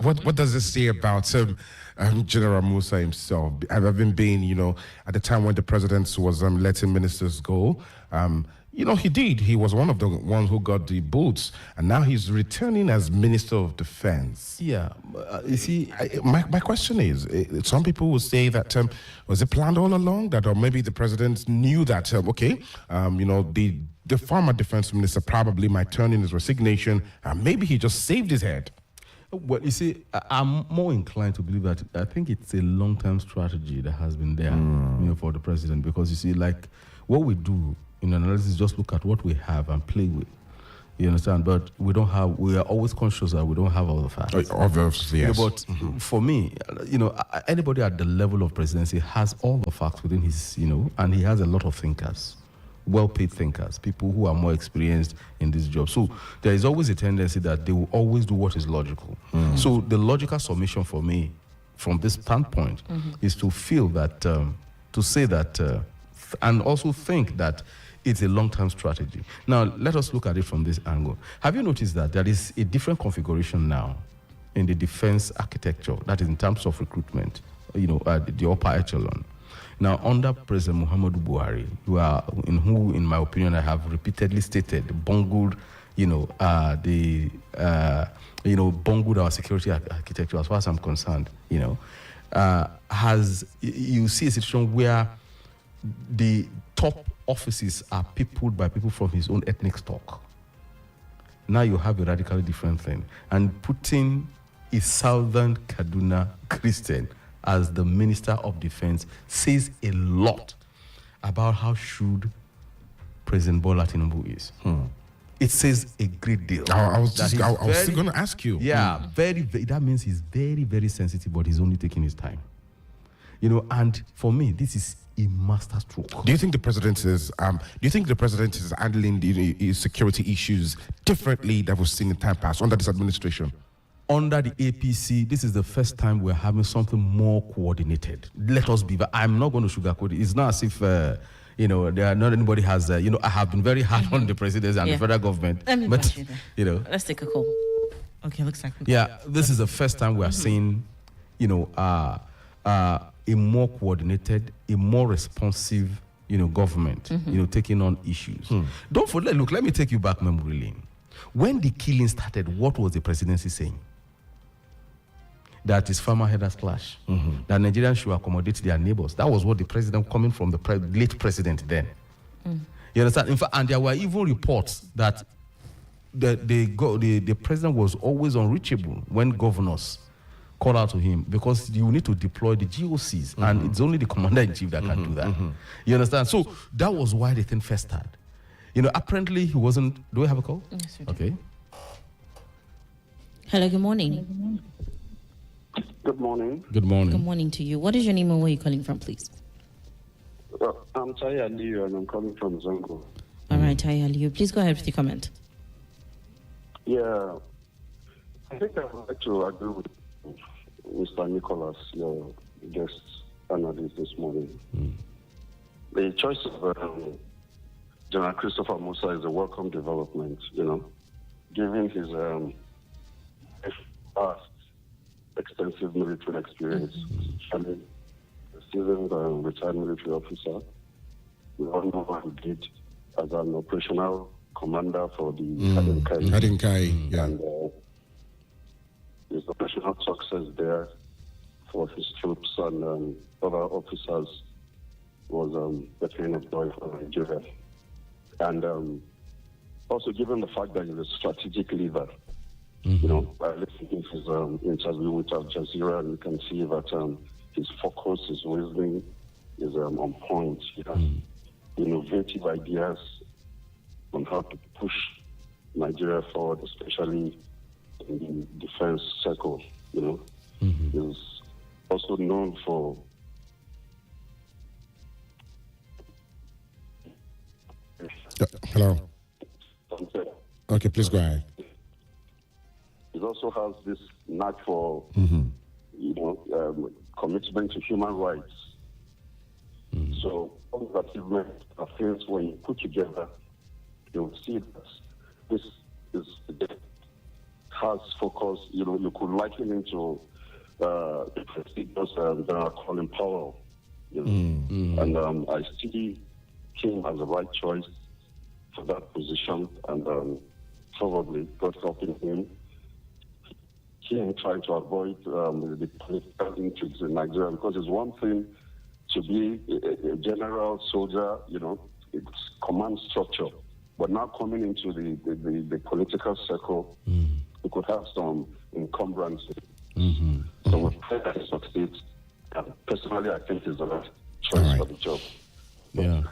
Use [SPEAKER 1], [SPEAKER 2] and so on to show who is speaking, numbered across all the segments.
[SPEAKER 1] What does it say about General Musa himself? Having been, at the time when the president was letting ministers go, he did. He was one of the ones who got the boots, and now he's returning as Minister of Defense.
[SPEAKER 2] Yeah, you see,
[SPEAKER 1] my question is, some people will say that was it planned all along, that or maybe the president knew that, the former defense minister probably might turn in his resignation, and maybe he just saved his head.
[SPEAKER 2] Well, you see, I'm more inclined to believe that I think it's a long-term strategy that has been there for the president, because you see, like, what we do in analysis, just look at what we have and play with. You understand? But we are always conscious that we don't have all the facts.
[SPEAKER 1] Obviously, yes.
[SPEAKER 2] But for me, anybody at the level of presidency has all the facts within his, and he has a lot of thinkers, well-paid thinkers, people who are more experienced in this job. So there is always a tendency that they will always do what is logical. So the logical submission for me, from this standpoint, is to feel that, to say that, and also think that it's a long-term strategy. Now, let us look at it from this angle. Have you noticed that there is a different configuration now in the defense architecture, that is in terms of recruitment, the upper echelon? Now, under President Muhammadu Buhari, who, in my opinion, I have repeatedly stated, bungled, bungled our security architecture, as far as I'm concerned, you see a situation where the top offices are peopled by people from his own ethnic stock. Now you have a radically different thing. And putting a Southern Kaduna Christian as the Minister of Defense says a lot about how shrewd President Bola Tinubu is. It says a great deal.
[SPEAKER 1] I was still going to ask you.
[SPEAKER 2] Yeah, very, that means he's very, very sensitive, but he's only taking his time. And for me, this is a masterstroke.
[SPEAKER 1] Do you think the president is handling the security issues differently than we've seen in time past under this administration?
[SPEAKER 2] Under the APC, this is the first time we're having something more coordinated. Let us be. I'm not going to sugarcoat it. It's not as if not anybody has. I have been very hard on the president and the federal government.
[SPEAKER 3] Let me
[SPEAKER 2] but
[SPEAKER 3] let's take a call. Okay, looks like
[SPEAKER 2] this is the first time we are seeing, a more coordinated, a more responsive, government, taking on issues. Don't forget, look, let me take you back memory lane. When the killing started, what was the presidency saying? That is farmer headers clash. That Nigerians should accommodate their neighbors. That was what the president, coming from the late president then. You understand? In fact, and there were even reports that the president was always unreachable when governors call out to him, because you need to deploy the GOCs, and it's only the commander-in-chief that can do that. You understand? So that was why the thing first started. Apparently he wasn't... Do we have a call?
[SPEAKER 3] Yes, we do.
[SPEAKER 2] Okay.
[SPEAKER 3] Hello, good morning.
[SPEAKER 4] Good morning.
[SPEAKER 2] Good morning.
[SPEAKER 3] Good morning to you. What is your name and where are you calling from, please?
[SPEAKER 4] I'm Taye Aliyu, and I'm calling from Zango.
[SPEAKER 3] All right, Taye Aliyu. Please go ahead with your comment.
[SPEAKER 4] Yeah. I think I would like to agree with Mr. Nicholas, your guest analyst this morning. The choice of General Christopher Musa is a welcome development, given his vast, extensive military experience. Actually, a seasoned retired military officer. We all know what he did as an operational commander for the
[SPEAKER 1] Headlinne, yeah.
[SPEAKER 4] And his operational success there for his troops and other officers was a thing of joy for Nigeria. And also given the fact that he's a strategic leader, by listening to his interview with Al Jazeera, and you can see that his focus, his reasoning is on point. He has innovative ideas on how to push Nigeria forward, especially in the defense circle. He's also known for
[SPEAKER 1] hello. Okay, please go ahead.
[SPEAKER 4] It also has this knack for, commitment to human rights. So all the achievements are things when you put together, you'll see that this is has focused, you could liken him to the prestigious General Colin Powell. And I see him as the right choice for that position, and probably God helping him trying to avoid the political intrigues in Nigeria, because it's one thing to be a general soldier, it's command structure, but now coming into the political circle, we could have some encumbrances. So we pray that it succeeds. And personally, I think it's the right choice for the job.
[SPEAKER 2] Yeah.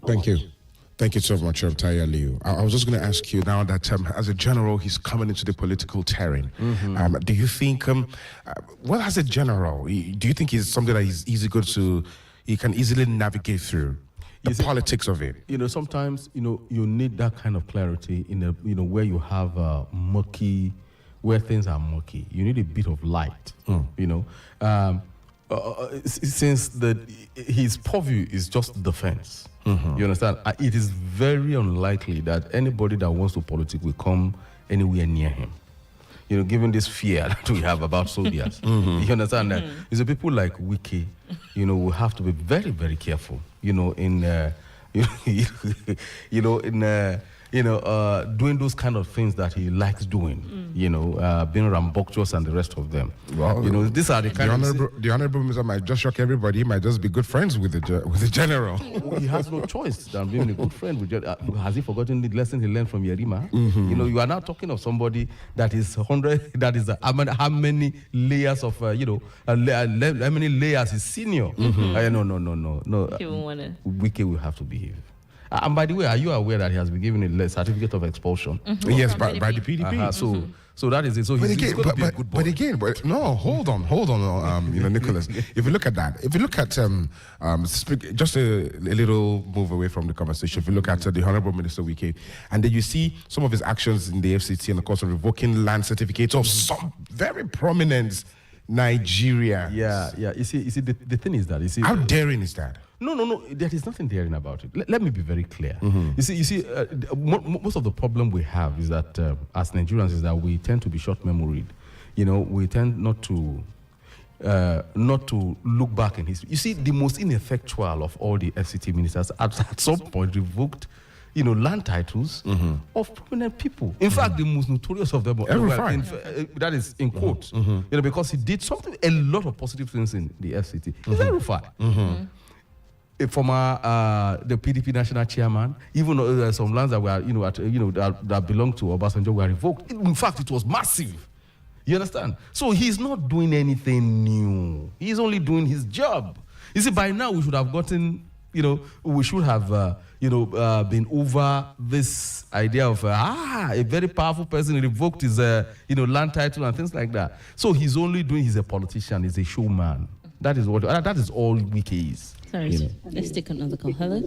[SPEAKER 1] Thank you. Thank you so much, Taye Aliyu. I was just going to ask you now that as a general, he's coming into the political terrain. Do you think, as a general, do you think he's something that he can easily navigate through the politics of it?
[SPEAKER 2] Sometimes, you need that kind of clarity in where you have where things are murky. You need a bit of light, since his purview is just defense. You understand? It is very unlikely that anybody that wants to politics will come anywhere near him. Given this fear that we have about soldiers, you understand that? It's the people like Wiki, will have to be very, very careful. Doing those kind of things that he likes doing, being rambunctious and the rest of them.
[SPEAKER 1] Well,
[SPEAKER 2] these are the kind
[SPEAKER 1] the honorable minister might just shock everybody. He might just be good friends with the general.
[SPEAKER 2] He has no choice than being a good friend with. Has he forgotten the lesson he learned from Yerima? You are now talking of somebody that is 100. That is how many layers of how many layers is senior? No.
[SPEAKER 3] He won't want to.
[SPEAKER 2] Wiki will have to behave. And by the way, are you aware that he has been given a certificate of expulsion?
[SPEAKER 1] Yes, by the PDP.
[SPEAKER 2] So that is it. So he's going to be a good boy.
[SPEAKER 1] No, hold on, Nicholas. If you look at that, just a little move away from the conversation. If you look at the Honorable Minister Wike, and then you see some of his actions in the FCT and, of course, of revoking land certificates of some very prominent Nigeria.
[SPEAKER 2] Yeah. You see, the thing is that
[SPEAKER 1] how daring is that?
[SPEAKER 2] No. There is nothing daring about it. Let me be very clear. You see, most of the problem we have is that as Nigerians is that we tend to be short-memoried. We tend not to look back in history. You see, the most ineffectual of all the FCT ministers at some point revoked, land titles of prominent people. In fact, the most notorious of them, that is in quotes, because he did a lot of positive things in the FCT. He's verified. Former the PDP national chairman, even though some lands that were that belong to Obasanjo were revoked. In fact, it was massive. You understand? So he's not doing anything new. He's only doing his job. You see, by now we should have gotten, we should have been over this idea of a very powerful person revoked his land title and things like that. So he's only doing. He's a politician. He's a showman. That is all Wiki is.
[SPEAKER 3] Sorry, let's take another call. Hello?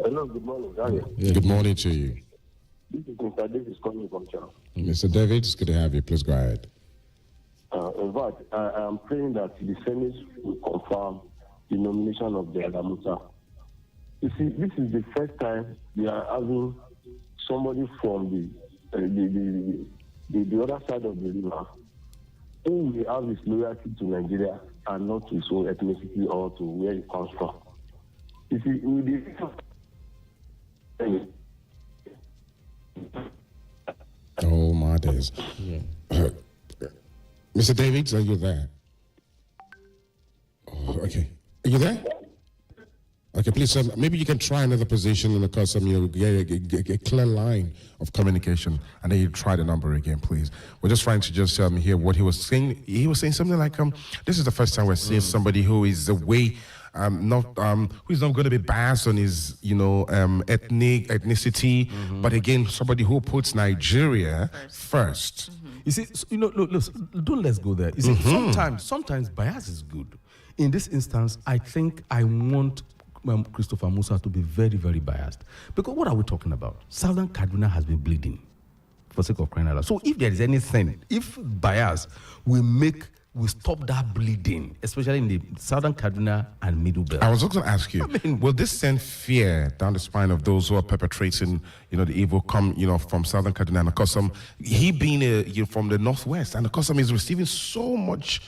[SPEAKER 4] Hello, good morning, Danielle.
[SPEAKER 1] Yeah. Good morning to you.
[SPEAKER 4] This is Mr. Davis calling from China.
[SPEAKER 1] Mr. David, it's good to have you. Please go ahead.
[SPEAKER 4] In fact, I am praying that the Senate will confirm the nomination of the Musa. You see, this is the first time we are having somebody from the other side of the river who will have his loyalty to Nigeria and not to his own ethnicity or to where he comes from. You see,
[SPEAKER 1] oh my days. Yeah. Mr. Davids, are you there? Oh, okay. Are you there? Okay, please, maybe you can try another position and, of course, you get a clear line of communication, and then you try the number again, please. We're just trying to just hear what he was saying. He was saying something like, this is the first time we're seeing somebody who is away, who is not going to be biased on his, ethnicity, but again, somebody who puts Nigeria first.
[SPEAKER 2] You see, look, don't let's go there. You see, sometimes bias is good. In this instance, I think I want Christopher Musa to be very, very biased. Because what are we talking about? Southern Kaduna has been bleeding for sake of crying out loud. So if there is anything, if bias will make will stop that bleeding, especially in the southern Kaduna and middle belt.
[SPEAKER 1] I was also going to ask you, will this send fear down the spine of those who are perpetrating, the evil from southern Kaduna? And of course, he being from the northwest, and of course, he's receiving so much,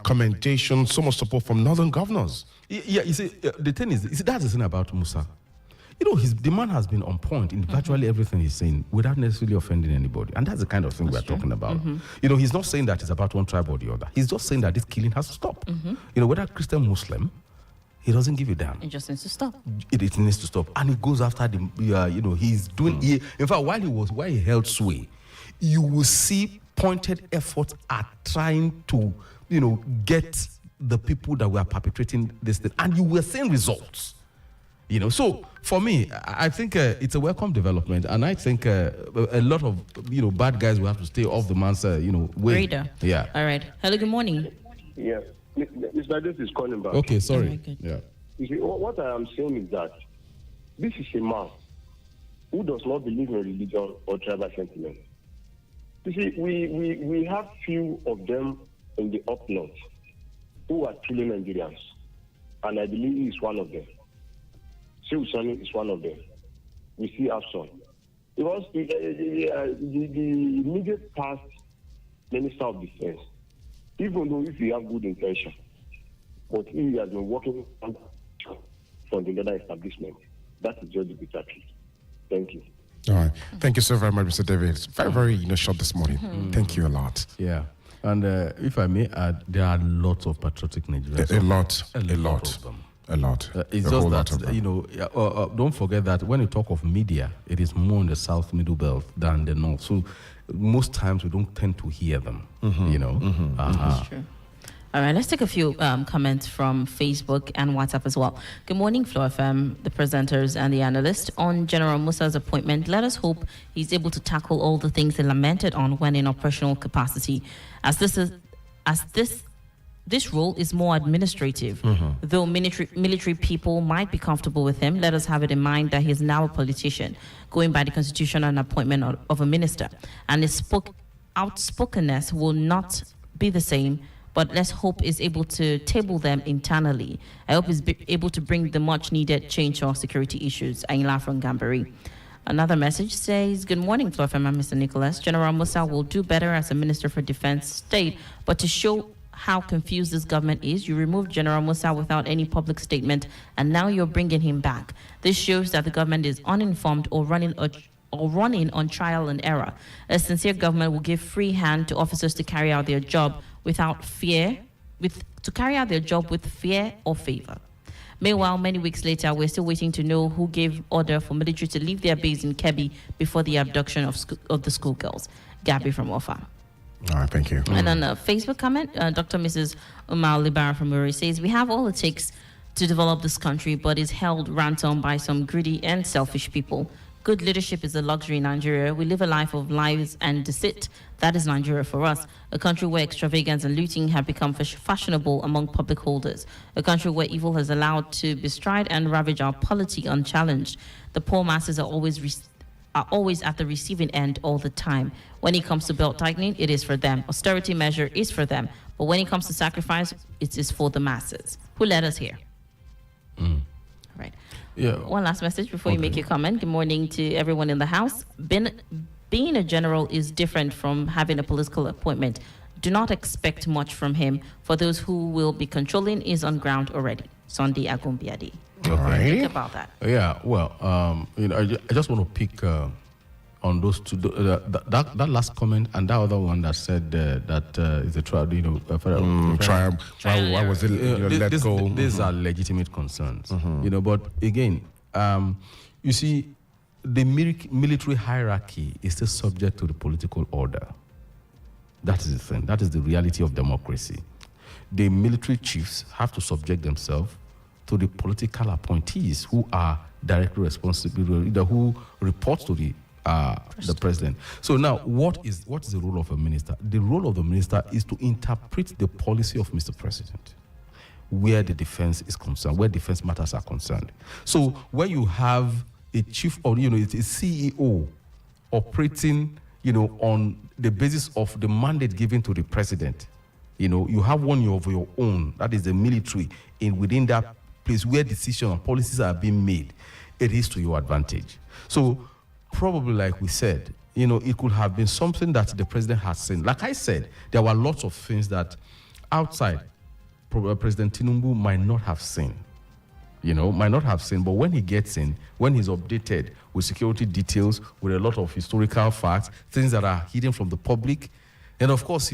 [SPEAKER 1] commendation, so much support from northern governors.
[SPEAKER 2] Yeah, you see, the thing is, that's the thing about Musa. His demand has been on point in virtually everything he's saying without necessarily offending anybody. And that's the kind of thing we're talking about. He's not saying that it's about one tribe or the other. He's just saying that this killing has to stop. Whether Christian, Muslim, he doesn't give a damn.
[SPEAKER 3] It just needs to stop.
[SPEAKER 2] It needs to stop. And he goes after he's doing, in fact, while he held sway, you will see pointed efforts at trying to, get the people that were perpetrating this thing. And you were seeing results. So for me, I think it's a welcome development, and I think a lot of bad guys will have to stay off the man's way.
[SPEAKER 3] Radar.
[SPEAKER 2] Yeah.
[SPEAKER 3] All right. Hello. Good morning.
[SPEAKER 4] Yes, Mr. This is calling back.
[SPEAKER 2] Okay. Sorry.
[SPEAKER 3] Good.
[SPEAKER 2] Yeah.
[SPEAKER 4] You see, what I am saying is that this is a man who does not believe in religion or tribal sentiment. You see, we have few of them in the up north who are killing Nigerians, and I believe he is one of them. Shitta-Bey is one of them. We see Afson. Because the immediate past Minister of Defense, even though if he have good intention, but he has been working from the other establishment, that is just the bitter truth. Thank you.
[SPEAKER 1] All right. Thank you so very much, Mr. David. It's very, very short this morning. Thank you a lot.
[SPEAKER 2] Yeah. And if I may add, there are lots of patriotic Nigerians.
[SPEAKER 1] A lot.
[SPEAKER 2] Of them.
[SPEAKER 1] A lot.
[SPEAKER 2] It's just that, don't forget that when you talk of media, it is more in the south middle belt than the north. So most times we don't tend to hear them,
[SPEAKER 3] That's true. All right, let's take a few comments from Facebook and WhatsApp as well. Good morning, FlowFM, the presenters and the analyst. On General Musa's appointment, let us hope he's able to tackle all the things he lamented on when in operational capacity. This role is more administrative. Though military people might be comfortable with him, let us have it in mind that he is now a politician, going by the constitution and appointment of a minister. And his outspokenness will not be the same, but let's hope is able to table them internally. I hope he's able to bring the much needed change to our security issues. Ayla from Gambari. Another message says, good morning, FlowFM and Mr. Nicholas. General Musa will do better as a Minister for Defense State, but to show how confused this government is, you removed General Musa without any public statement, and now you're bringing him back. This shows that the government is uninformed or running on trial and error. A sincere government will give free hand to officers to carry out their job without fear, with fear or favor. Meanwhile, many weeks later, we're still waiting to know who gave order for military to leave their base in Kebbi before the abduction of the schoolgirls. Gabby from Ofa.
[SPEAKER 1] All right, thank you.
[SPEAKER 3] And on a Facebook comment, Dr. Mrs. Umar Libara from Uri says, we have all it takes to develop this country, but is held ransom by some greedy and selfish people. Good leadership is a luxury in Nigeria. We live a life of lies and deceit. That is Nigeria for us. A country where extravagance and looting have become fashionable among public holders. A country where evil has allowed to bestride and ravage our polity unchallenged. The poor masses are always at the receiving end all the time. When it comes to belt tightening, it is for them. Austerity measure is for them. But when it comes to sacrifice, it is for the masses. Who led us here? All right.
[SPEAKER 2] Yeah.
[SPEAKER 3] One last message before you make your comment. Good morning to everyone in the house. Being a general is different from having a political appointment. Do not expect much from him. For those who will be controlling is on ground already. Sunday Agumbiadi.
[SPEAKER 1] All right.
[SPEAKER 3] Think about that.
[SPEAKER 2] Yeah, well, I just want to pick on those two, that last comment and that other one that said that is a trial,
[SPEAKER 1] Trial. Why was it let go?
[SPEAKER 2] These are legitimate concerns, but again, you see, the military hierarchy is still subject to the political order. That is the thing. That is the reality of democracy. The military chiefs have to subject themselves to the political appointees who are directly responsible, who report to the president. So now, what is the role of a minister? The role of the minister is to interpret the policy of Mr. President, where the defense is concerned, where defense matters are concerned. So when you have a chief or a CEO operating on the basis of the mandate given to the president. You have one of your own, that is the military, within that place where decisions and policies are being made. It is to your advantage. So probably, like we said, it could have been something that the president has seen. Like I said, there were lots of things that outside President Tinubu might not have seen. But when he gets in, when he's updated with security details, with a lot of historical facts, things that are hidden from the public, and of course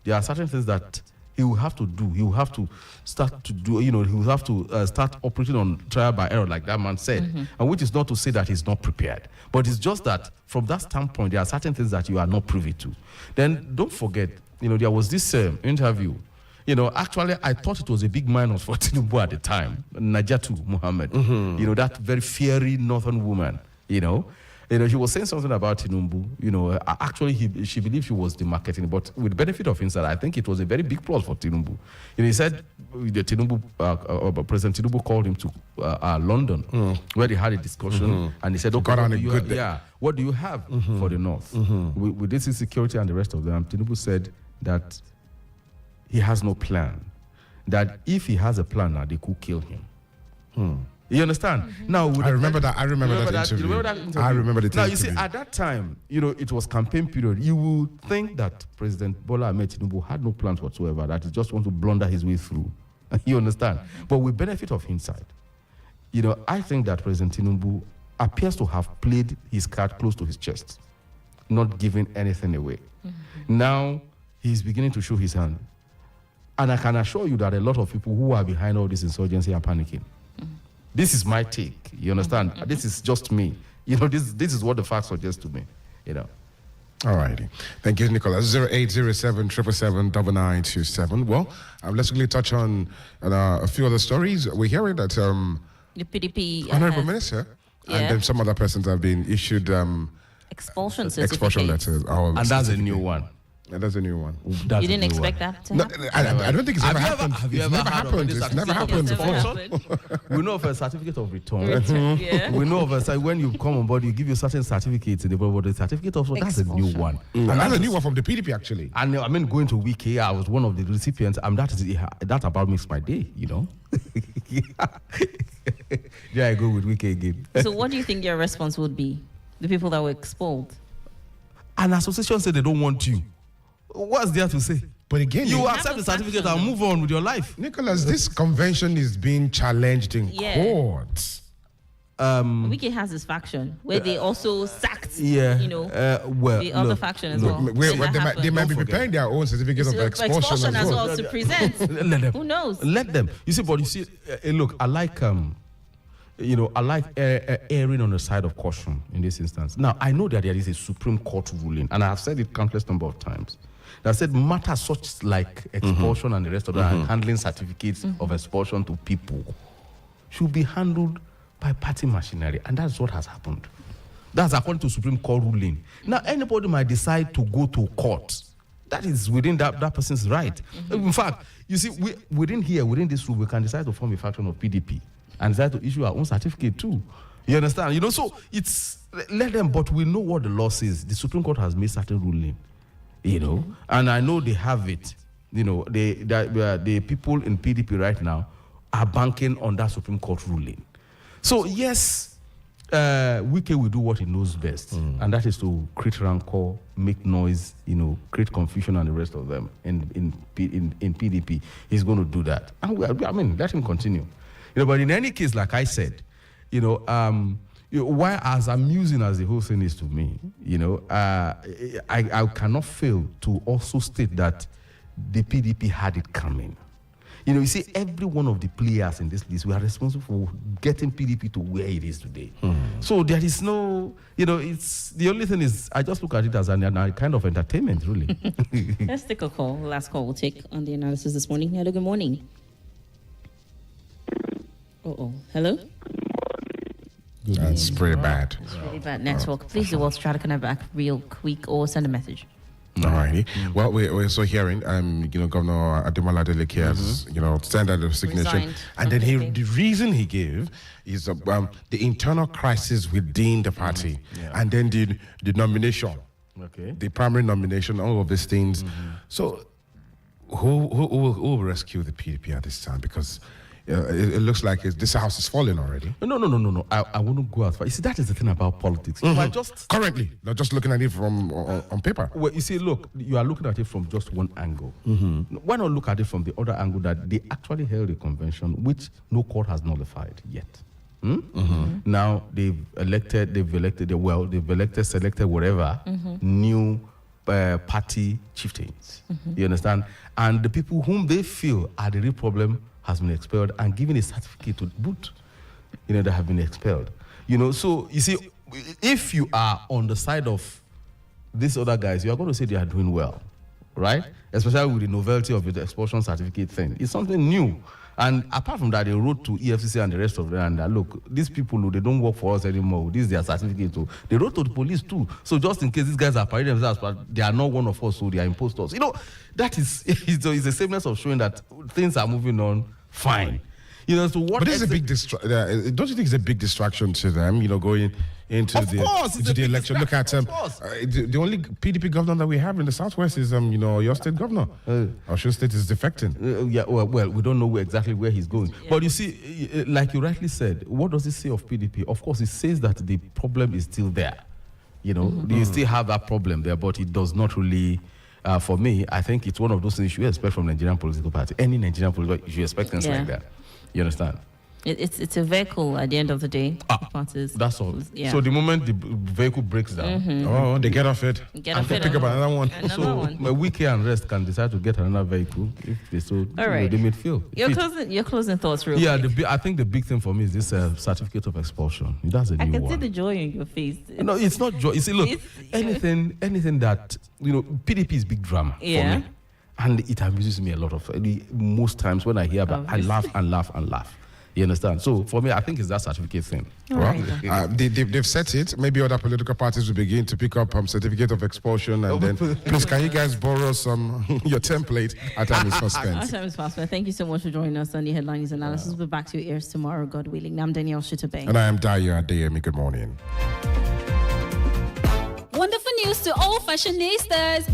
[SPEAKER 2] there are certain things that he will have to do. He will have to start to do, he will have to start operating on trial by error, like that man said. And which is not to say that he's not prepared. But it's just that from that standpoint, there are certain things that you are not privy to. Then don't forget, there was this interview. Actually, I thought it was a big minus for Tinubu at the time, Najatu Muhammad, that very fiery northern woman, she was saying something about Tinubu. Actually, she believed she was demarketing, but with the benefit of hindsight, I think it was a very big plus for Tinubu. He said President Tinubu called him to London, where they had a discussion, and he said, "Okay, what do you have for the North with this insecurity and the rest of them?" Tinubu said that he has no plan. That if he has a plan now, they could kill him. You understand? Now,
[SPEAKER 1] I remember that interview.
[SPEAKER 2] You remember that interview?
[SPEAKER 1] I remember the interview.
[SPEAKER 2] Now, you see, at that time, it was campaign period. You would think that President Bola Ahmed Tinubu had no plans whatsoever, that he just wants to blunder his way through. You understand? But with benefit of hindsight, I think that President Tinubu appears to have played his card close to his chest, not giving anything away. Now, he's beginning to show his hand. And I can assure you that a lot of people who are behind all this insurgency are panicking. This is my take. You understand? This is just me. This is what the facts suggest to me.
[SPEAKER 1] All righty. Thank you, Nicholas. 0807 777 9927. Well, let's quickly touch on a few other stories. We're hearing that
[SPEAKER 3] the PDP
[SPEAKER 1] Honorable Minister and then some other persons have been issued
[SPEAKER 3] expulsion
[SPEAKER 1] letters.
[SPEAKER 2] And that's a new one.
[SPEAKER 1] That's a new one.
[SPEAKER 3] You didn't expect that to happen?
[SPEAKER 1] I don't think it's ever happened. It's never happened. It's never happened before.
[SPEAKER 2] We know of a certificate of return. We know of a when you come on board, you give you certain certificates in the board. The certificate of that's a new one.
[SPEAKER 1] And that's a new one from the PDP actually.
[SPEAKER 2] And going to Wiki, I was one of the recipients. That about makes my day. Yeah, I go with Wiki again.
[SPEAKER 3] So what do you think your response would be? The people that were expelled?
[SPEAKER 2] An association said they don't want you. What's there to say?
[SPEAKER 1] But again,
[SPEAKER 2] you accept the certificate and move on with your life.
[SPEAKER 1] Nicholas, this convention is being challenged in court.
[SPEAKER 3] Wiki has this faction where they also sacked,
[SPEAKER 2] the
[SPEAKER 3] other faction as well.
[SPEAKER 1] They might be preparing their own certificate of expulsion
[SPEAKER 3] as well to present.
[SPEAKER 2] Let them.
[SPEAKER 3] Who knows?
[SPEAKER 2] Let them. Look, I like erring on the side of caution in this instance. Now, I know that there is a Supreme Court ruling, and I have said it countless number of times, that said matters such like expulsion and the rest of that, and handling certificates of expulsion to people should be handled by party machinery, and that's what has happened. That's according to Supreme Court ruling. Now, anybody might decide to go to court. That is within that person's right. In fact, you see, within this room, we can decide to form a faction of PDP and decide to issue our own certificate too. You understand? So let them, but we know what the law says. The Supreme Court has made certain ruling, and I know they have it. The people in PDP right now are banking on that Supreme Court ruling. So yes, Wike will do what he knows best, and that is to create rancor, make noise, create confusion and the rest of them in PDP. He's going to do that. And let him continue. But in any case, like I said, why as amusing as the whole thing is to me, I cannot fail to also state that the PDP had it coming. You see, every one of the players in this list, we are responsible for getting PDP to where it is today. So there is no, it's the only thing is I just look at it as a kind of entertainment, really.
[SPEAKER 3] Let's take a call. Last call we'll take on the analysis this morning. Hello, good morning. Hello?
[SPEAKER 1] That's pretty bad.
[SPEAKER 3] It's really bad network. Please do well to try to connect back real quick or send a message.
[SPEAKER 1] All righty. Well, we're also hearing, Governor Ademola has, sent out a resignation. And then the reason he gave is the internal crisis within the party. And then the nomination
[SPEAKER 2] Okay.
[SPEAKER 1] the primary nomination, all of these things. So who will rescue the PDP at this time? Because it looks like this house is falling already.
[SPEAKER 2] No. I wouldn't go as far. You see, that is the thing about politics. I just
[SPEAKER 1] Currently, not just looking at it from on paper.
[SPEAKER 2] Well, you see, look, you are looking at it from just one angle. Why not look at it from the other angle that they actually held a convention which no court has nullified yet? Now they've selected whatever new party chieftains. You understand? And the people whom they feel are the real problem has been expelled and given a certificate to boot. That have been expelled. So you see, if you are on the side of these other guys, you are going to say they are doing well, right? Especially with the novelty of the expulsion certificate thing. It's something new. And apart from that, they wrote to EFCC and the rest of them, and look, these people, they don't work for us anymore. This is their certificate. So they wrote to the police too. So just in case these guys are parading themselves, but they are not one of us, so they are impostors. That is it's a sameness of showing that things are moving on fine. So what?
[SPEAKER 1] But this is a big don't you think it's a big distraction to them? Going into the election. Look at the only PDP governor that we have in the Southwest is your state governor. Osun State is defecting.
[SPEAKER 2] Well, we don't know exactly where he's going. Yeah. But you see, like you rightly said, what does it say of PDP? Of course, it says that the problem is still there. They still have that problem there, but it does not really. For me, I think it's one of those things you expect from Nigerian political party. Any Nigerian political party, you expect things like that. You understand?
[SPEAKER 3] It's a vehicle at the end of the day. Parties.
[SPEAKER 2] That's all. Yeah. So the moment the vehicle breaks down,
[SPEAKER 1] they get off it.
[SPEAKER 3] Pick
[SPEAKER 1] up another one.
[SPEAKER 2] A week and rest can decide to get another vehicle if they so.
[SPEAKER 3] All right.
[SPEAKER 2] They may feel.
[SPEAKER 3] Your closing thoughts, real quick.
[SPEAKER 2] I think the big thing for me is this certificate of expulsion. That's a new one.
[SPEAKER 3] I can see the joy in your face.
[SPEAKER 2] No, it's not joy. You see, look, anything that PDP is big drama for me. And it amuses me a lot. Most times when I hear about I laugh and laugh and laugh. You understand? So for me, I think it's that certificate thing.
[SPEAKER 1] They've set it. Maybe other political parties will begin to pick up certificate of expulsion. And then, please, can you guys borrow your template? Our time is fast spent.
[SPEAKER 3] Our time is fast spent. Thank you so much for joining us on the Headline News Analysis. We'll be back to your ears tomorrow, God willing. I'm Danielle Shitta-Bey.
[SPEAKER 1] And I am Adeyemi. Good morning.
[SPEAKER 5] Wonderful news to all fashionistas.